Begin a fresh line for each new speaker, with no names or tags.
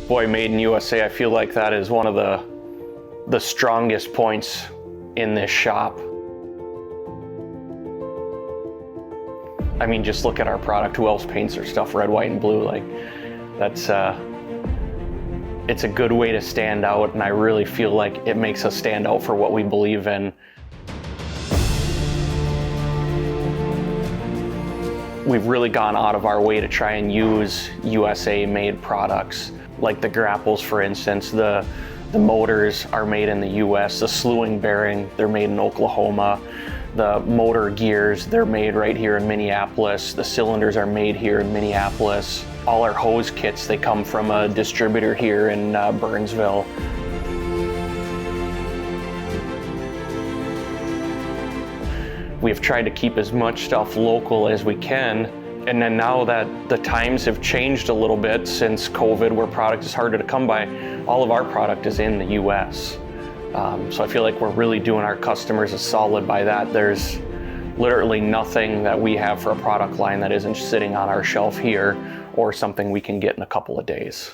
Boy, made in USA, I feel like that is one of the strongest points in this shop. I mean, just look at our product. Who else paints their stuff red, white, and blue? Like, that's, it's a good way to stand out, and I really feel like it makes us stand out for what we believe in. We've really gone out of our way to try and use USA-made products. Like the grapples, for instance, the motors are made in the US, the slewing bearing, they're made in Oklahoma. The motor gears, they're made right here in Minneapolis. The cylinders are made here in Minneapolis. All our hose kits, they come from a distributor here in Burnsville. We've tried to keep as much stuff local as we can. And then now that the times have changed a little bit since COVID, where product is harder to come by, all of our product is in the US. So I feel like we're really doing our customers a solid by that. There's literally nothing that we have for a product line that isn't sitting on our shelf here or something we can get in a couple of days.